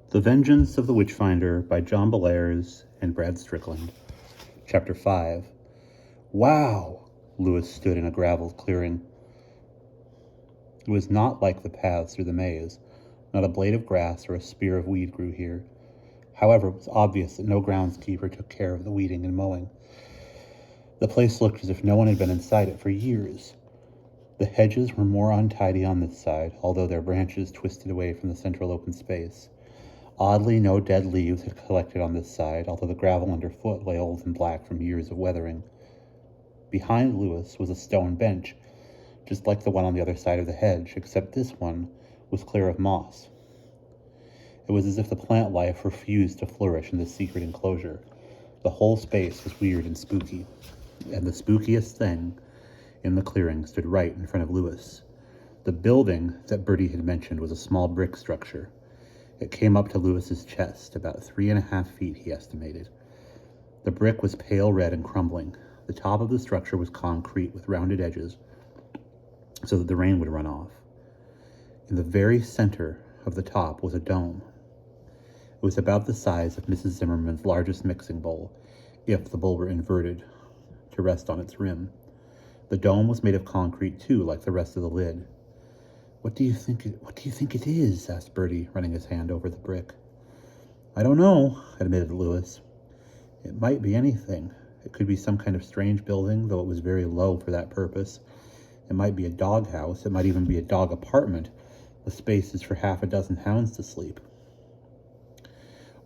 The Vengeance of the Witchfinder by John Bellairs and Brad Strickland. Chapter 5. Wow! Lewis stood in a gravel clearing. It was not like the paths through the maze. Not a blade of grass or a spear of weed grew here. However, it was obvious that no groundskeeper took care of the weeding and mowing. The place looked as if no one had been inside it for years. The hedges were more untidy on this side, although their branches twisted away from the central open space. Oddly, no dead leaves had collected on this side, although the gravel underfoot lay old and black from years of weathering. Behind Lewis was a stone bench, just like the one on the other side of the hedge, except this one was clear of moss. It was as if the plant life refused to flourish in this secret enclosure. The whole space was weird and spooky, and the spookiest thing in the clearing stood right in front of Lewis. The building that Bertie had mentioned was a small brick structure. It came up to Lewis's chest, about 3.5 feet, he estimated. The brick was pale red and crumbling. The top of the structure was concrete with rounded edges, so that the rain would run off. In the very center of the top was a dome. It was about the size of Mrs. Zimmerman's largest mixing bowl, if the bowl were inverted to rest on its rim. The dome was made of concrete too, like the rest of the lid. What do you think it is? Asked Bertie, running his hand over the brick. I don't know, admitted Lewis. It might be anything. It could be some kind of strange building, though it was very low for that purpose. It might be a dog house. It might even be a dog apartment, with spaces for 6 hounds to sleep.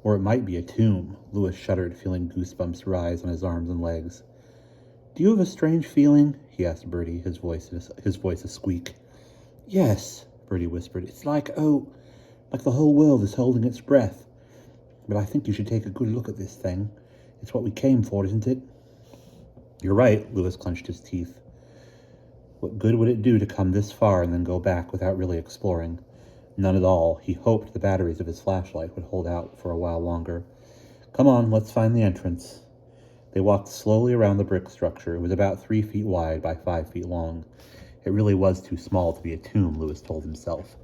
Or it might be a tomb. Lewis shuddered, feeling goosebumps rise on his arms and legs. Do you have a strange feeling? He asked Bertie, his voice a squeak. Yes, Bertie whispered. It's like the whole world is holding its breath. But I think you should take a good look at this thing. It's what we came for, isn't it? You're right, Lewis clenched his teeth. What good would it do to come this far and then go back without really exploring? None at all. He hoped the batteries of his flashlight would hold out for a while longer. Come on, let's find the entrance. They walked slowly around the brick structure. It was about 3 feet wide by 5 feet long. It really was too small to be a tomb, Lewis told himself.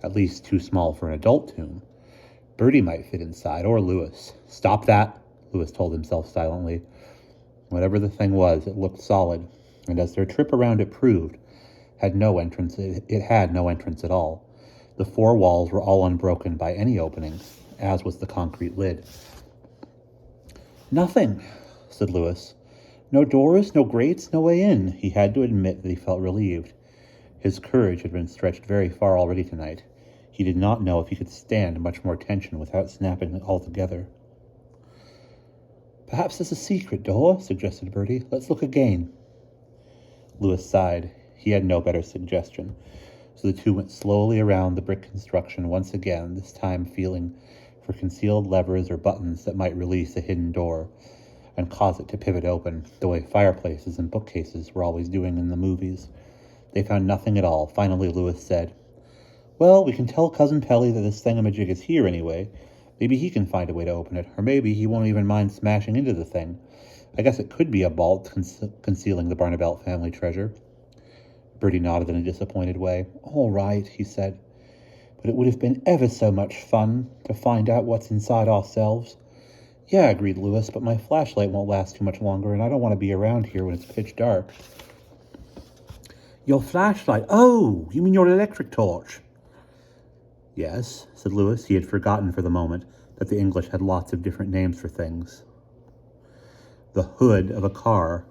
At least too small for an adult tomb. Bertie might fit inside, or Lewis. Stop that, Lewis told himself silently. Whatever the thing was, it looked solid, and as their trip around it proved, it had no entrance at all. The 4 walls were all unbroken by any openings, as was the concrete lid. Nothing, said Lewis. No doors, no grates, no way in. He had to admit that he felt relieved. His courage had been stretched very far already tonight. He did not know if he could stand much more tension without snapping it altogether. Perhaps there's a secret door, suggested Bertie. Let's look again. Lewis sighed. He had no better suggestion, so the two went slowly around the brick construction once again, this time feeling for concealed levers or buttons that might release a hidden door and cause it to pivot open, the way fireplaces and bookcases were always doing in the movies. They found nothing at all. Finally, Lewis said, Well, we can tell Cousin Pelly that this thingamajig is here anyway. Maybe he can find a way to open it, or maybe he won't even mind smashing into the thing. I guess it could be a vault concealing the Barnabelt family treasure. Bertie nodded in a disappointed way. All right, he said. But it would have been ever so much fun to find out what's inside ourselves. Yeah, agreed Lewis, but my flashlight won't last too much longer, and I don't want to be around here when it's pitch dark. Your flashlight? Oh, you mean your electric torch? Yes, said Lewis. He had forgotten for the moment that the English had lots of different names for things. The hood of a car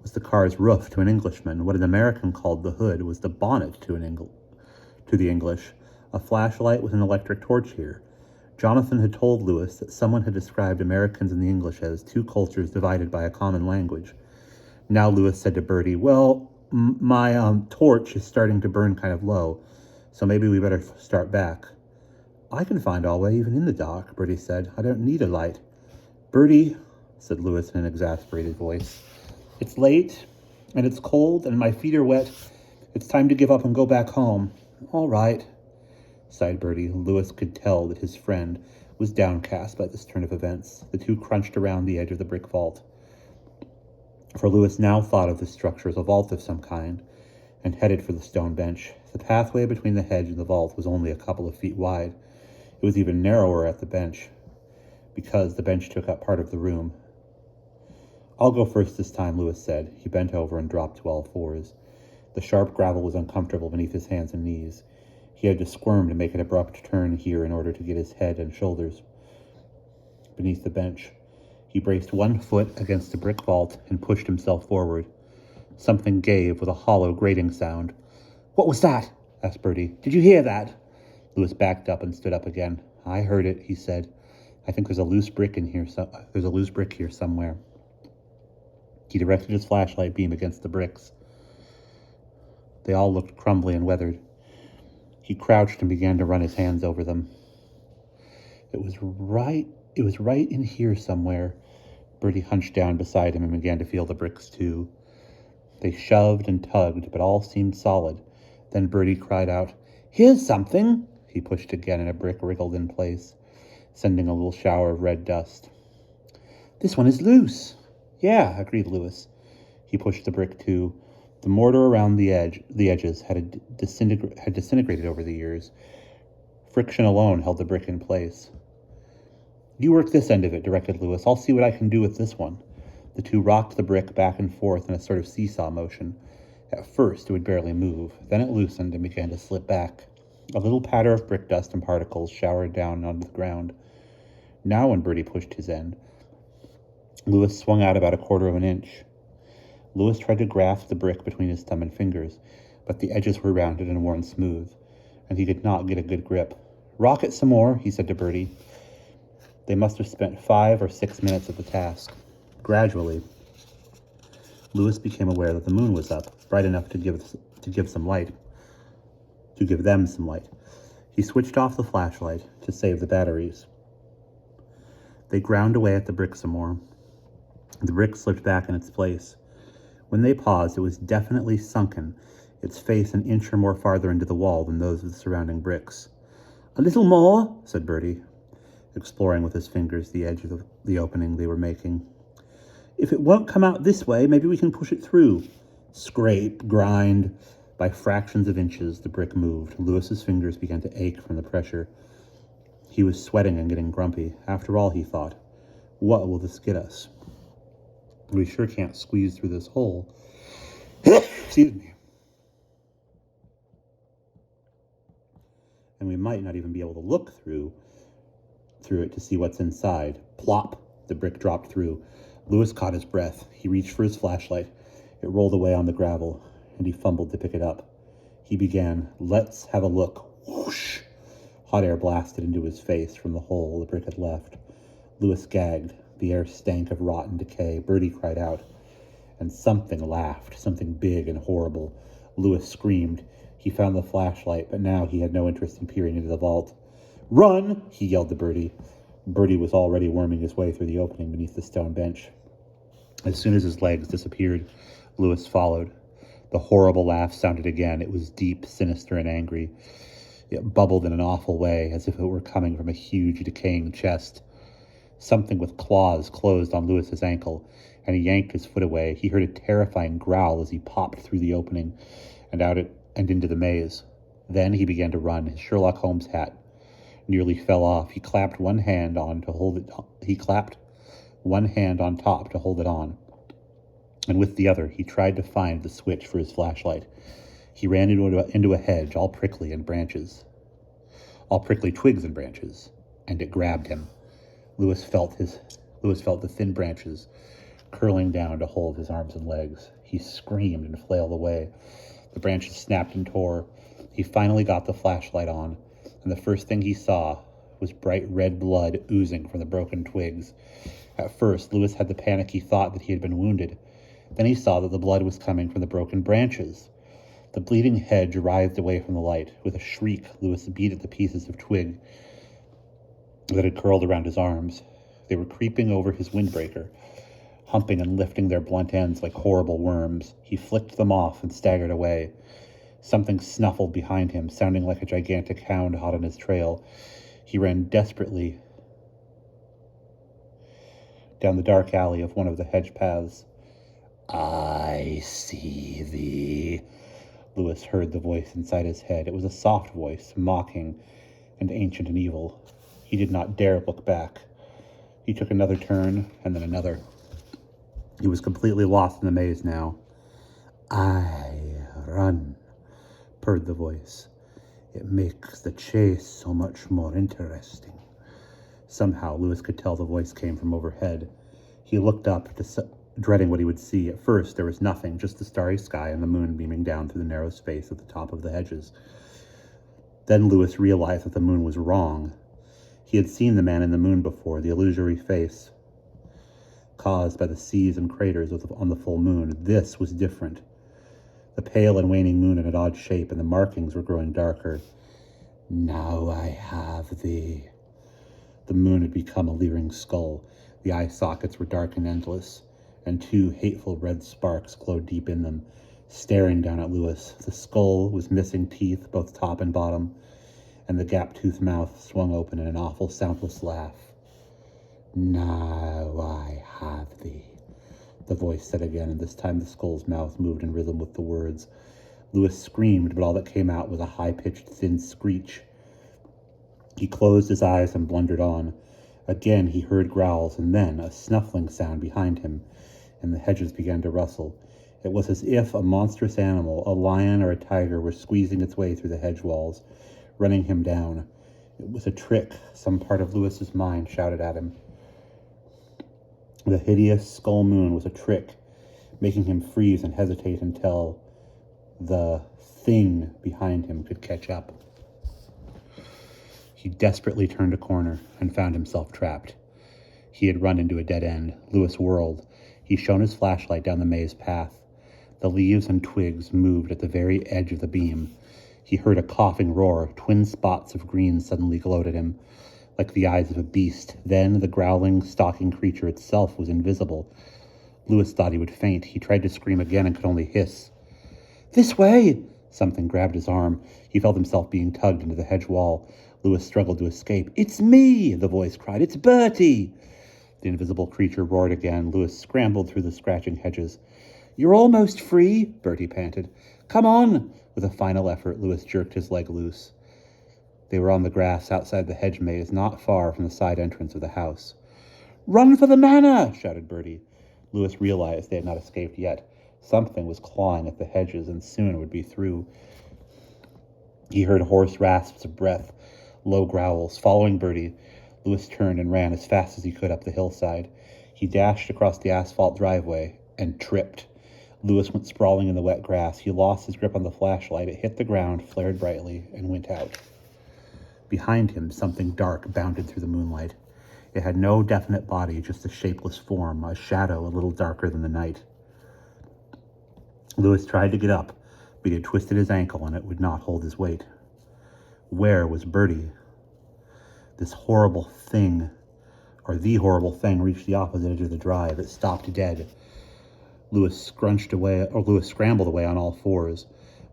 was the car's roof to an Englishman. What an American called the hood was the bonnet to the English. A flashlight was an electric torch here. Jonathan had told Lewis that someone had described Americans and the English as 2 cultures divided by a common language. Now Lewis said to Bertie, Well, my torch is starting to burn kind of low, so maybe we better start back. I can find our way even in the dark, Bertie said. I don't need a light. Bertie, said Lewis in an exasperated voice, it's late, and it's cold, and my feet are wet. It's time to give up and go back home. All right, sighed Bertie. Lewis could tell that his friend was downcast by this turn of events. The two crunched around the edge of the brick vault. For Lewis now thought of the structure as a vault of some kind, and headed for the stone bench. The pathway between the hedge and the vault was only a couple of feet wide. It was even narrower at the bench, because the bench took up part of the room. "I'll go first this time," Lewis said. He bent over and dropped to all fours. The sharp gravel was uncomfortable beneath his hands and knees. He had to squirm to make an abrupt turn here in order to get his head and shoulders beneath the bench. He braced one foot against the brick vault and pushed himself forward. Something gave with a hollow, grating sound. "What was that?" asked Bertie. "Did you hear that?" Lewis backed up and stood up again. "I heard it," he said. "I think there's a loose brick in here. There's a loose brick here somewhere." He directed his flashlight beam against the bricks. They all looked crumbly and weathered. He crouched and began to run his hands over them. It was right in here somewhere. Bertie hunched down beside him and began to feel the bricks too. They shoved and tugged, but all seemed solid. Then Bertie cried out, "Here's something!" He pushed again and a brick wriggled in place, sending a little shower of red dust. "This one is loose." "Yeah," agreed Lewis. He pushed the brick too. The mortar around the edges had disintegrated over the years. Friction alone held the brick in place. "You work this end of it," directed Lewis. "I'll see what I can do with this one." The two rocked the brick back and forth in a sort of seesaw motion. At first, it would barely move. Then it loosened and began to slip back. A little patter of brick dust and particles showered down onto the ground. Now, when Bertie pushed his end, Lewis swung out about 1/4 of an inch. Lewis tried to grasp the brick between his thumb and fingers, but the edges were rounded and worn smooth, and he could not get a good grip. "Rock it some more," he said to Bertie. They must have spent 5 or 6 minutes at the task. Gradually, Lewis became aware that the moon was up, bright enough to give them some light. He switched off the flashlight to save the batteries. They ground away at the brick some more. The brick slipped back in its place. When they paused, it was definitely sunken, its face an inch or more farther into the wall than those of the surrounding bricks. "A little more," said Bertie, exploring with his fingers the edge of the opening they were making. "If it won't come out this way, maybe we can push it through." Scrape, grind. By fractions of inches, the brick moved. Lewis's fingers began to ache from the pressure. He was sweating and getting grumpy. After all, he thought, what will this get us? We sure can't squeeze through this hole. Excuse me. And we might not even be able to look through it to see what's inside. Plop! The brick dropped through. Lewis caught his breath. He reached for his flashlight. It rolled away on the gravel, and he fumbled to pick it up. He began, "Let's have a look." Whoosh! Hot air blasted into his face from the hole the brick had left. Lewis gagged. The air stank of rot and decay. Bertie cried out, and something laughed, something big and horrible. Lewis screamed. He found the flashlight, but now he had no interest in peering into the vault. "Run!" he yelled to Bertie. Bertie was already worming his way through the opening beneath the stone bench. As soon as his legs disappeared, Lewis followed. The horrible laugh sounded again. It was deep, sinister, and angry. It bubbled in an awful way, as if it were coming from a huge, decaying chest. Something with claws closed on Lewis's ankle, and he yanked his foot away. He heard a terrifying growl as he popped through the opening and into the maze. Then he began to run. His Sherlock Holmes hat nearly fell off. He clapped one hand on top to hold it on, and with the other he tried to find the switch for his flashlight. He ran into a hedge, all prickly twigs and branches, and it grabbed him. Lewis felt the thin branches curling down to hold his arms and legs. He screamed and flailed away. The branches snapped and tore. He finally got the flashlight on, and the first thing he saw was bright red blood oozing from the broken twigs. At first, Lewis had the panicky thought that he had been wounded. Then he saw that the blood was coming from the broken branches. The bleeding hedge writhed away from the light. With a shriek, Lewis beat at the pieces of twig that had curled around his arms. They were creeping over his windbreaker, humping and lifting their blunt ends like horrible worms. He flicked them off and staggered away. Something snuffled behind him, sounding like a gigantic hound hot on his trail. He ran desperately down the dark alley of one of the hedge paths. "I see thee," Lewis heard the voice inside his head. It was a soft voice, mocking, and ancient and evil. He did not dare look back. He took another turn, and then another. He was completely lost in the maze now. "I run," purred the voice. "It makes the chase so much more interesting." Somehow, Lewis could tell the voice came from overhead. He looked up, dreading what he would see. At first, there was nothing, just the starry sky and the moon beaming down through the narrow space at the top of the hedges. Then Lewis realized that the moon was wrong. He had seen the man in the moon before, the illusory face caused by the seas and craters on the full moon. This was different. The pale and waning moon had an odd shape, and the markings were growing darker. "Now I have thee." The moon had become a leering skull. The eye sockets were dark and endless, and two hateful red sparks glowed deep in them, staring down at Lewis. The skull was missing teeth, both top and bottom, and the gap-toothed mouth swung open in an awful, soundless laugh. "Now I have thee," the voice said again, and this time the skull's mouth moved in rhythm with the words. Lewis screamed, but all that came out was a high-pitched, thin screech. He closed his eyes and blundered on. Again he heard growls, and then a snuffling sound behind him, and the hedges began to rustle. It was as if a monstrous animal, a lion or a tiger, were squeezing its way through the hedge walls, running him down. It was a trick. Some part of Lewis's mind shouted at him. The hideous skull moon was a trick, making him freeze and hesitate until the thing behind him could catch up. He desperately turned a corner and found himself trapped. He had run into a dead end. Lewis whirled. He shone his flashlight down the maze path. The leaves and twigs moved at the very edge of the beam. He heard a coughing roar. Twin spots of green suddenly glowed at him, like the eyes of a beast. Then the growling, stalking creature itself was invisible. Lewis thought he would faint. He tried to scream again and could only hiss. "This way!" Something grabbed his arm. He felt himself being tugged into the hedge wall. Lewis struggled to escape. "It's me!" the voice cried. "It's Bertie!" The invisible creature roared again. Lewis scrambled through the scratching hedges. "You're almost free," Bertie panted. "Come on!" With a final effort, Lewis jerked his leg loose. They were on the grass outside the hedge maze, not far from the side entrance of the house. "Run for the manor!" shouted Bertie. Lewis realized they had not escaped yet. Something was clawing at the hedges, and soon it would be through. He heard hoarse rasps of breath, low growls. Following Bertie, Lewis turned and ran as fast as he could up the hillside. He dashed across the asphalt driveway and tripped. Lewis went sprawling in the wet grass. He lost his grip on the flashlight. It hit the ground, flared brightly, and went out. Behind him, something dark bounded through the moonlight. It had no definite body, just a shapeless form, a shadow a little darker than the night. Lewis tried to get up, but he had twisted his ankle and it would not hold his weight. Where was Bertie? This horrible thing, or the horrible thing, reached the opposite edge of the drive. It stopped dead. Lewis scrambled away on all fours,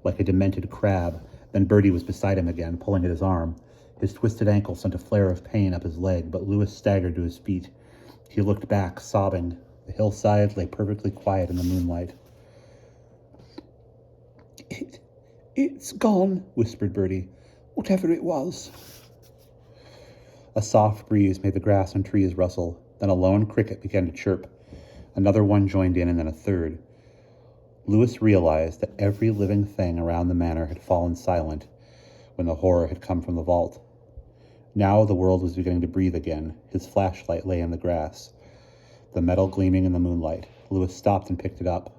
like a demented crab. Then Bertie was beside him again, pulling at his arm. His twisted ankle sent a flare of pain up his leg, but Lewis staggered to his feet. He looked back, sobbing. The hillside lay perfectly quiet in the moonlight. It's gone, whispered Bertie. Whatever it was. A soft breeze made the grass and trees rustle. Then a lone cricket began to chirp. Another one joined in, and then a third. Lewis realized that every living thing around the manor had fallen silent when the horror had come from the vault. Now the world was beginning to breathe again. His flashlight lay in the grass, the metal gleaming in the moonlight. Lewis stopped and picked it up.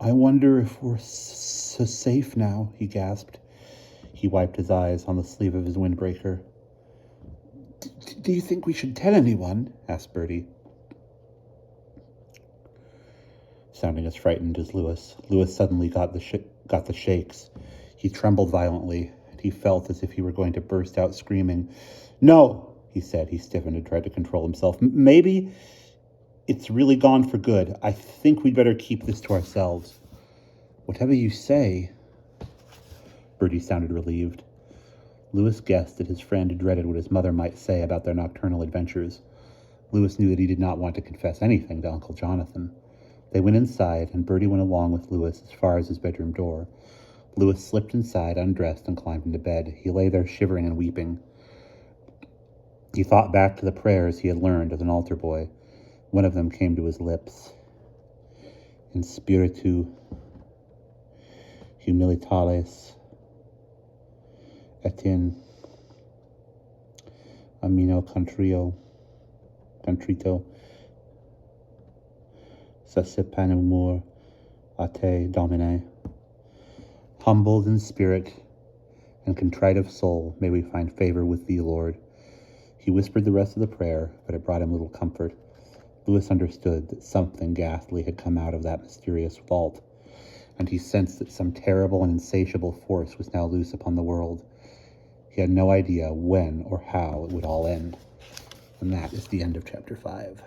"I wonder if we're so safe now," he gasped. He wiped his eyes on the sleeve of his windbreaker. Do you think we should tell anyone?" asked Bertie, sounding as frightened as Lewis. Lewis suddenly got the shakes. He trembled violently, and he felt as if he were going to burst out screaming. "No," he said. He stiffened and tried to control himself. "Maybe it's really gone for good. I think we'd better keep this to ourselves." "Whatever you say." Bertie sounded relieved. Lewis guessed that his friend dreaded what his mother might say about their nocturnal adventures. Lewis knew that he did not want to confess anything to Uncle Jonathan. They went inside, and Bertie went along with Lewis as far as his bedroom door. Louis slipped inside, undressed, and climbed into bed. He lay there shivering and weeping. He thought back to the prayers he had learned as an altar boy. One of them came to his lips. In spiritu humilitatis et in amino contrito sessipanumur a te, Domine. Humbled in spirit and contrite of soul, may we find favor with thee, Lord. He whispered the rest of the prayer, but it brought him little comfort. Louis understood that something ghastly had come out of that mysterious vault, and he sensed that some terrible and insatiable force was now loose upon the world. He had no idea when or how it would all end. And that is the end of chapter 5.